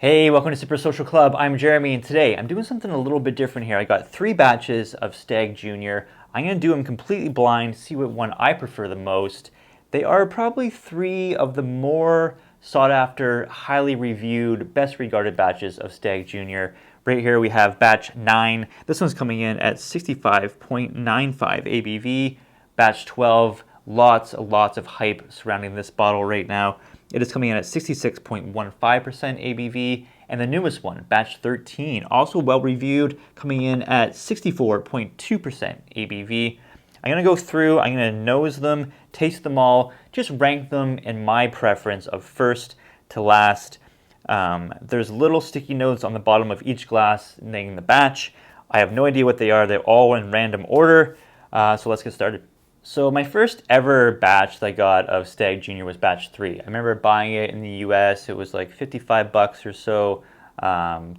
Hey, welcome to Super Social Club. I'm Jeremy, and today I'm doing something a little bit different here. I got 3 batches of Stagg Junior. I'm going to do them completely blind, see what one I prefer the most. They are probably 3 of the more sought after, highly reviewed, best regarded batches of Stagg Junior. Right here we have batch 9. This one's coming in at 65.95 ABV. Batch 12, lots of hype surrounding this bottle right now. It is coming in at 66.15% ABV, and the newest one, batch 13, also well reviewed, coming in at 64.2% ABV. I'm going to go through, I'm going to nose them, taste them all, just rank them in my preference of first to last. There's little sticky notes on the bottom of each glass naming the batch. I have no idea what they are. They're all in random order, so let's get started. So my first ever batch that I got of Stagg Junior was batch 3. I remember buying it in the US. It was like 55 bucks or so.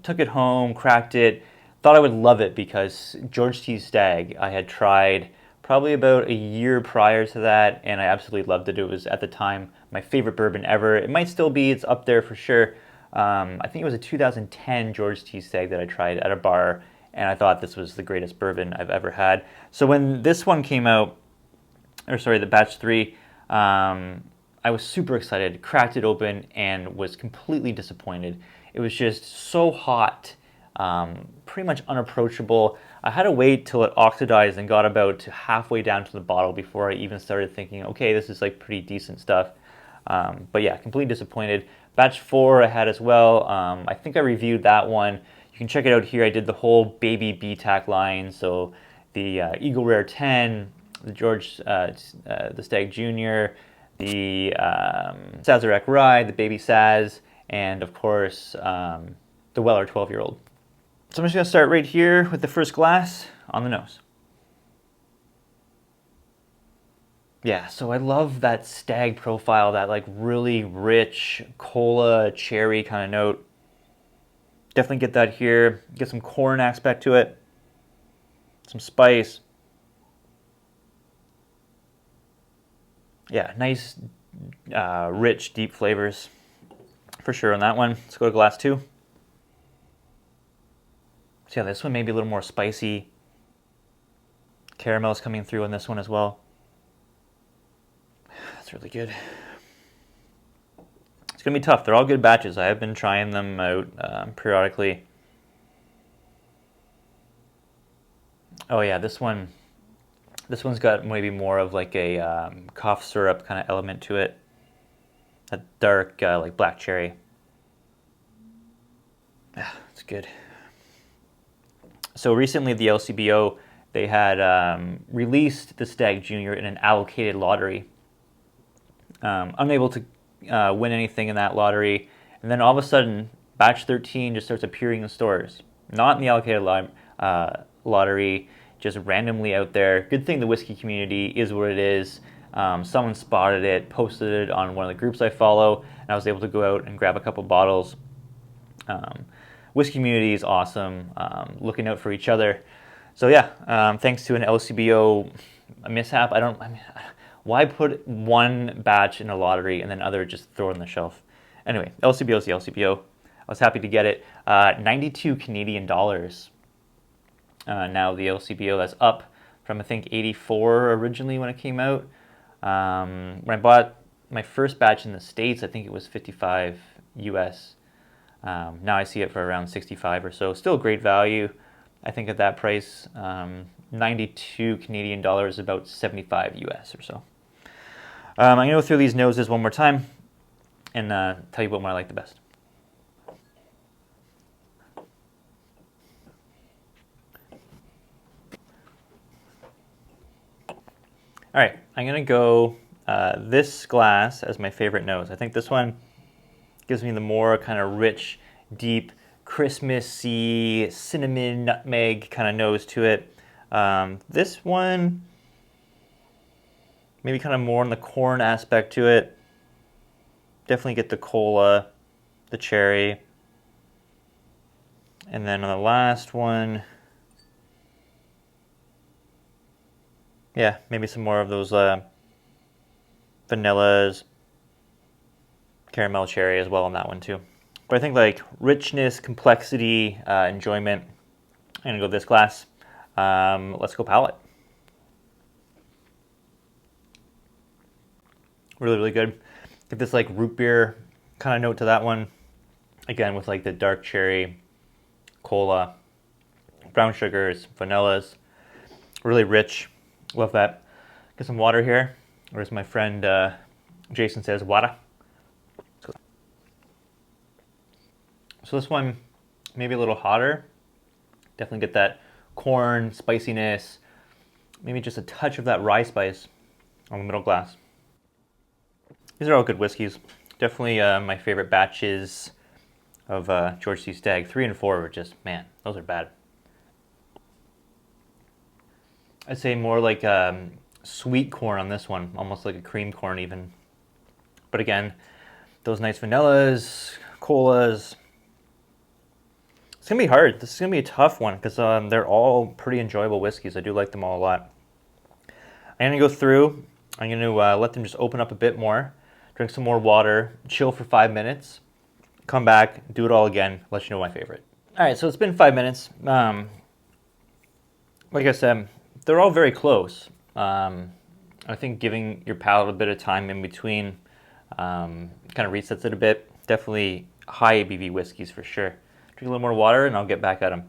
Took it home, cracked it, thought I would love it because George T. Stagg I had tried probably about a year prior to that, and I absolutely loved it. It was, at the time, my favorite bourbon ever. It might still be, it's up there for sure. I think it was a 2010 George T. Stagg that I tried at a bar, and I thought this was the greatest bourbon I've ever had. So when this one came out, or sorry, the batch 3, I was super excited, cracked it open, and was completely disappointed. It was just so hot, pretty much unapproachable. I had to wait till it oxidized and got about halfway down to the bottle before I even started thinking, okay, this is like pretty decent stuff. But yeah, completely disappointed. Batch 4 I had as well. I think I reviewed that one. You can check it out here. I did the whole baby BTAC line, so the Eagle Rare 10, the the Stagg Junior, the Sazerac Rye, the Baby Saz, and of course the Weller 12-year-old. So I'm just going to start right here with the first glass on the nose. Yeah, so I love that Stagg profile, that like really rich cola cherry kind of note. Definitely get that here. Get some corn aspect to it, some spice. Yeah, nice, rich, deep flavors for sure on that one. Let's go to glass 2. So yeah, this one may be a little more spicy. Caramel's coming through on this one as well. That's really good. It's going to be tough. They're all good batches. I have been trying them out periodically. Oh yeah, this one's got maybe more of like a cough syrup kind of element to it. A dark, like black cherry. Yeah, it's good. So recently, the LCBO, they had released the Stagg Junior in an allocated lottery. Unable to win anything in that lottery, and then all of a sudden, batch 13 just starts appearing in stores. Not in the allocated lottery, just randomly out there. Good thing the whiskey community is what it is. Someone spotted it, posted it on one of the groups I follow, and I was able to go out and grab a couple bottles. Whiskey community is awesome, looking out for each other. So yeah, thanks to an LCBO mishap, why put one batch in a lottery and then other just throw it on the shelf? Anyway, LCBO is the LCBO. I was happy to get it. 92 Canadian dollars. Now the LCBO, that's up from I think 84 originally when it came out. When I bought my first batch in the States, I think it was 55 US. Now I see it for around 65 or so. Still great value, I think, at that price. 92 Canadian dollars, about 75 US or so. I'm going to go through these noses one more time and tell you what one I like the best. All right, I'm going to go this glass as my favorite nose. I think this one gives me the more kind of rich, deep, Christmassy, cinnamon, nutmeg kind of nose to it. This one, maybe kind of more on the corn aspect to it. Definitely get the cola, the cherry. And then on the last one, yeah, maybe some more of those vanillas, caramel cherry as well on that one too. But I think like richness, complexity, enjoyment, I'm gonna go this glass. Let's go palate. Really, really good. Get this like root beer kind of note to that one. Again, with like the dark cherry, cola, brown sugars, vanillas. Really rich. Love that. Get some water here. Or as my friend Jason says, water. So this one, maybe a little hotter. Definitely get that corn spiciness. Maybe just a touch of that rye spice on the middle glass. These are all good whiskeys. Definitely my favorite batches of George C. Stagg. 3 and 4 were just, man, those are bad. I'd say more like sweet corn on this one, almost like a cream corn even. But again, those nice vanillas, colas. It's going to be hard. This is going to be a tough one because they're all pretty enjoyable whiskeys. I do like them all a lot. I'm going to go through. I'm going to let them just open up a bit more, drink some more water, chill for 5 minutes, come back, do it all again, let you know my favorite. All right, so it's been 5 minutes. Like I said, they're all very close. I think giving your palate a bit of time in between kind of resets it a bit. Definitely high ABV whiskeys for sure. Drink a little more water and I'll get back at them.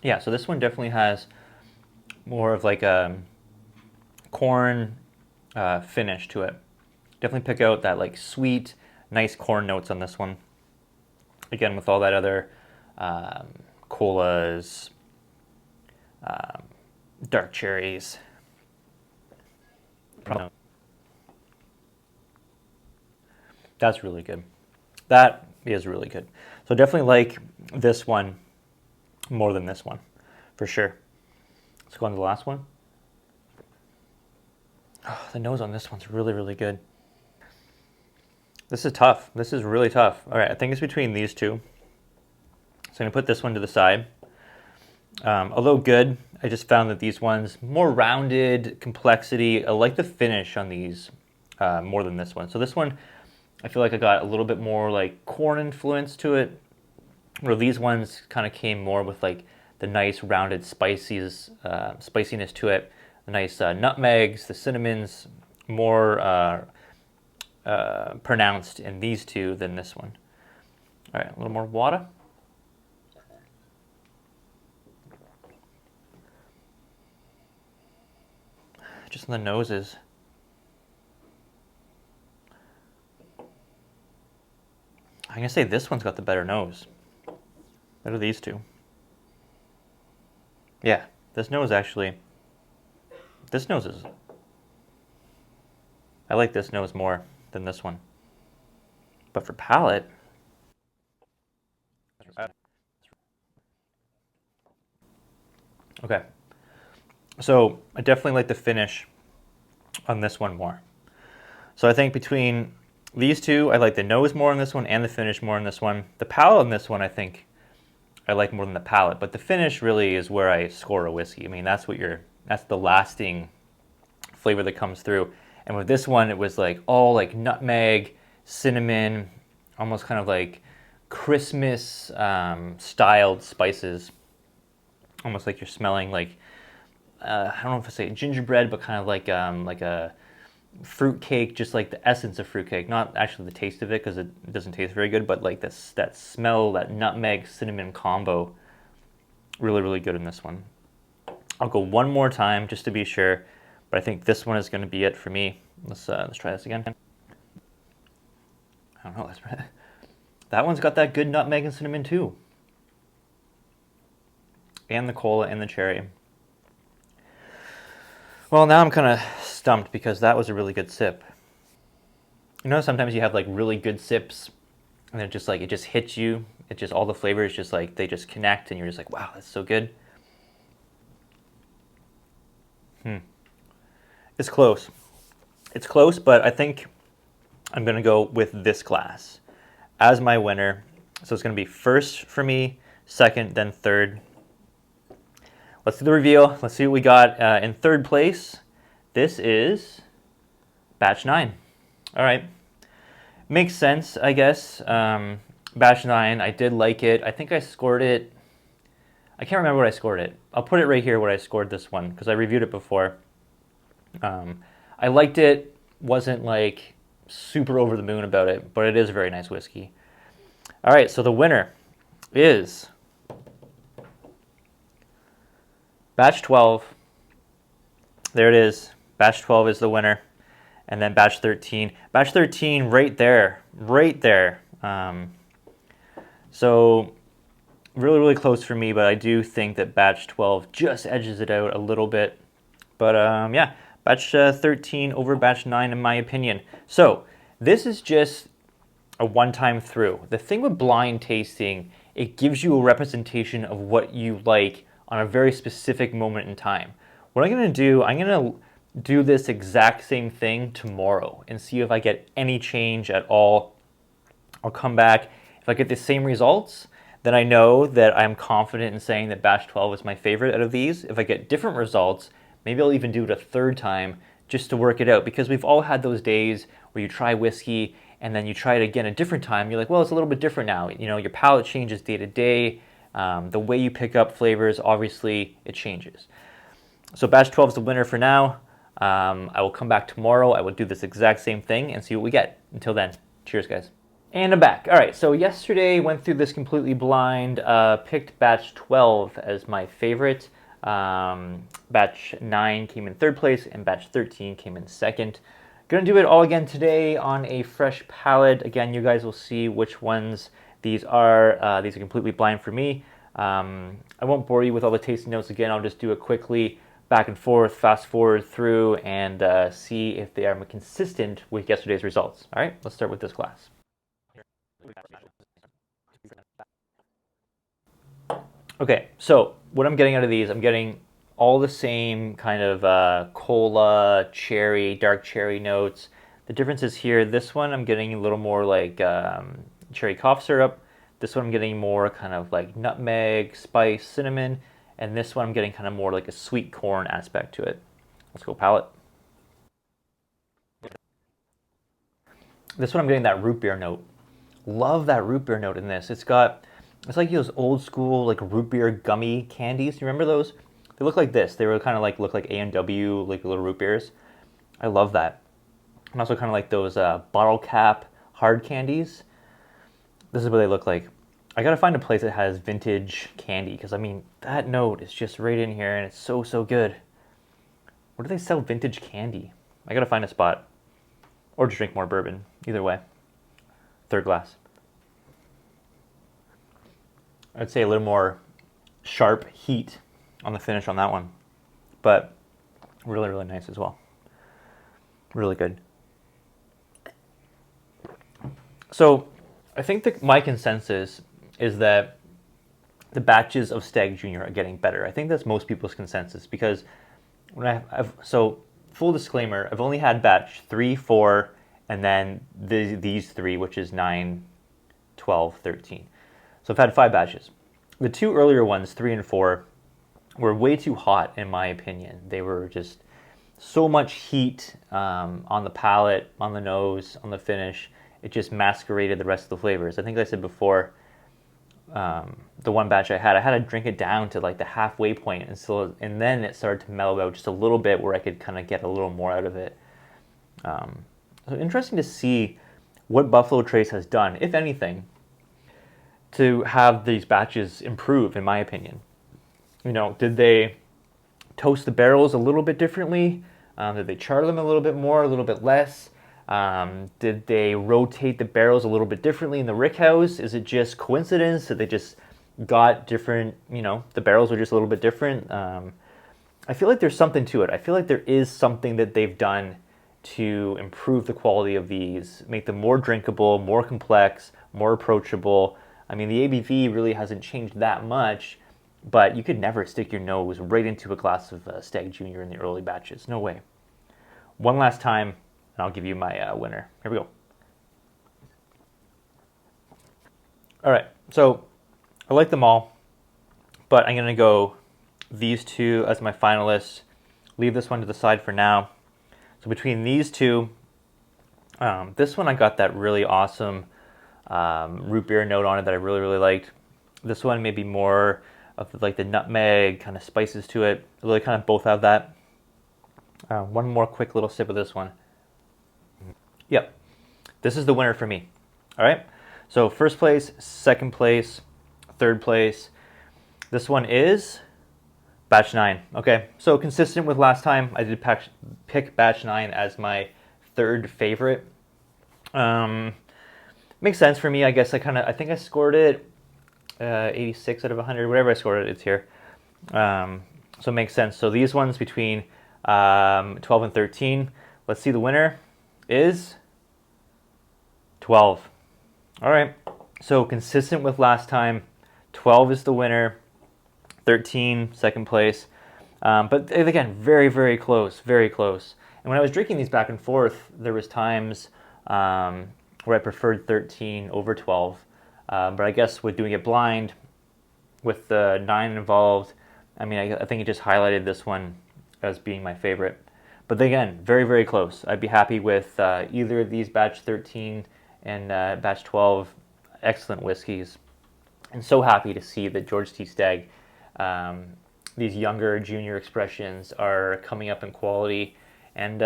Yeah, so this one definitely has more of like a corn finish to it. Definitely pick out that like sweet, nice corn notes on this one. Again, with all that other colas, dark cherries. That's really good. That is really good. So definitely like this one more than this one, for sure. Let's go on to the last one. Oh, the nose on this one's really, really good. This is tough. This is really tough. All right, I think it's between these two. So I'm gonna put this one to the side. Although good, I just found that these ones, more rounded, complexity. I like the finish on these more than this one. So this one, I feel like I got a little bit more like corn influence to it, where these ones kind of came more with like the nice rounded spiciness to it. The nice nutmegs, the cinnamons, more pronounced in these two than this one. All right, a little more water. Just on the noses. I'm gonna say this one's got the better nose. What are these two? Yeah, this nose actually. This nose is. I like this nose more than this one. But for palate. Okay. So I definitely like the finish on this one more. So I think between these two, I like the nose more on this one and the finish more on this one. The palate on this one, I think I like more than the palate, but the finish really is where I score a whiskey. I mean, that's the lasting flavor that comes through. And with this one, it was like all like nutmeg, cinnamon, almost kind of like Christmas styled spices. Almost like you're smelling like, I don't know if I say gingerbread, but kind of like a fruit cake, just like the essence of fruit cake, not actually the taste of it because it doesn't taste very good, but like this, that smell, that nutmeg cinnamon combo, really, really good in this one. I'll go one more time just to be sure, but I think this one is going to be it for me. Let's try this again. I don't know. That one's got that good nutmeg and cinnamon too, and the cola and the cherry. Well, now I'm kind of stumped because that was a really good sip. You know, sometimes you have like really good sips and it just hits you. It just, all the flavors just like, they just connect and you're just like, wow, that's so good. It's close. It's close, but I think I'm going to go with this glass as my winner. So it's going to be first for me, second, then third. Let's do the reveal. Let's see what we got in third place. This is batch 9. All right. Makes sense, I guess. Batch 9, I did like it. I think I scored it. I can't remember what I scored it. I'll put it right here where I scored this one because I reviewed it before. I liked it. Wasn't like super over the moon about it, but it is a very nice whiskey. All right, so the winner is batch 12. There it is. Batch 12 is the winner. And then batch 13. Batch 13 right there. Right there. So really, really close for me, but I do think that batch 12 just edges it out a little bit. But yeah, batch 13 over batch 9 in my opinion. So this is just a one-time through. The thing with blind tasting, it gives you a representation of what you like on a very specific moment in time. What I'm going to do, I'm going to do this exact same thing tomorrow and see if I get any change at all. I'll come back. If I get the same results, then I know that I'm confident in saying that batch 12 is my favorite out of these. If I get different results, maybe I'll even do it a third time just to work it out, because we've all had those days where you try whiskey and then you try it again a different time. You're like, well, it's a little bit different now. You know, your palate changes day to day. The way you pick up flavors, obviously, it changes. So batch 12 is the winner for now. I will come back tomorrow. I will do this exact same thing and see what we get. Until then, cheers, guys. And I'm back. All right, so yesterday went through this completely blind, picked batch 12 as my favorite. Batch 9 came in third place and batch 13 came in second. Gonna do it all again today on a fresh palate. Again, you guys will see which ones these are. These are completely blind for me. I won't bore you with all the tasting notes again. I'll just do it quickly, back and forth, fast forward through, and see if they are consistent with yesterday's results. All right, let's start with this glass. Okay, so what I'm getting out of these, I'm getting all the same kind of cola, cherry, dark cherry notes. The difference is here, this one I'm getting a little more like cherry cough syrup. This one I'm getting more kind of like nutmeg, spice, cinnamon. And this one I'm getting kind of more like a sweet corn aspect to it. Let's go palate. This one I'm getting that root beer note. Love that root beer note in this. It's like those old school like root beer gummy candies. You remember those? They look like this. They were kind of like look like A&W, like little root beers. I love that. And also kind of like those bottle cap hard candies. This is what they look like. I gotta find a place that has vintage candy, because I mean that note is just right in here and it's so good. Where do they sell vintage candy? I gotta find a spot, or just drink more bourbon. Either way. Third glass. I'd say a little more sharp heat on the finish on that one, but really, really nice as well. Really good. So I think that my consensus is that the batches of Stagg Junior are getting better. I think that's most people's consensus, because when so full disclaimer, I've only had batch 3, 4, and then these three, which is 9, 12, 13. So I've had 5 batches. The 2 earlier ones, 3 and 4, were way too hot in my opinion. They were just so much heat on the palate, on the nose, on the finish. It just masqueraded the rest of the flavors. I think I said before, the one batch I had to drink it down to like the halfway point, and then it started to mellow out just a little bit where I could kind of get a little more out of it. So interesting to see what Buffalo Trace has done, if anything, to have these batches improve, in my opinion. You know, did they toast the barrels a little bit differently? Did they char them a little bit more, a little bit less? Did they rotate the barrels a little bit differently in the rickhouse? Is it just coincidence that they just got different, you know, the barrels were just a little bit different? I feel like there's something to it. I feel like there is something that they've done to improve the quality of these, make them more drinkable, more complex, more approachable. I mean, the ABV really hasn't changed that much, but you could never stick your nose right into a glass of Stagg Junior in the early batches. No way. One last time, and I'll give you my winner. Here we go. All right, so I like them all, but I'm going to go these two as my finalists. Leave this one to the side for now. So between these two, This one I got that really awesome root beer note on it that I really, really liked. This one maybe more of like the nutmeg kind of spices to it. Really kind of both have that. One more quick little sip of this one. Yep, this is the winner for me. All right, so first place, second place, third place. This one is batch 9. Okay, so consistent with last time, I did pick batch 9 as my third favorite. Makes sense for me. I guess I think I scored it 86 out of 100, whatever I scored it, it's here. So it makes sense. So these ones between 12 and 13. Let's see, the winner is 12. All right, so consistent with last time, 12 is the winner, 13 second place. But again, very, very close, very close. And when I was drinking these back and forth, there was times where I preferred 13 over 12. But I guess with doing it blind, with the 9 involved, I mean, I think it just highlighted this one as being my favorite. But again, very, very close. I'd be happy with either of these batch 13 and batch 12. Excellent whiskeys. And so happy to see that George T. Stagg, these younger junior expressions are coming up in quality and,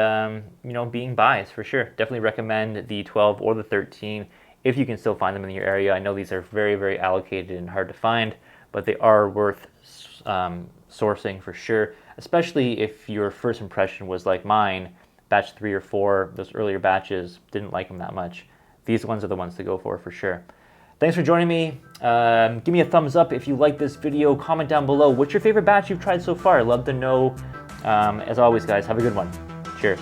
being biased for sure. Definitely recommend the 12 or the 13 if you can still find them in your area. I know these are very, very allocated and hard to find, but they are worth sourcing for sure, especially if your first impression was like mine, batch 3 or 4, those earlier batches, didn't like them that much. These ones are the ones to go for sure. Thanks for joining me. Give me a thumbs up if you like this video. Comment down below. What's your favorite batch you've tried so far? I'd love to know. As always, guys, have a good one. Cheers.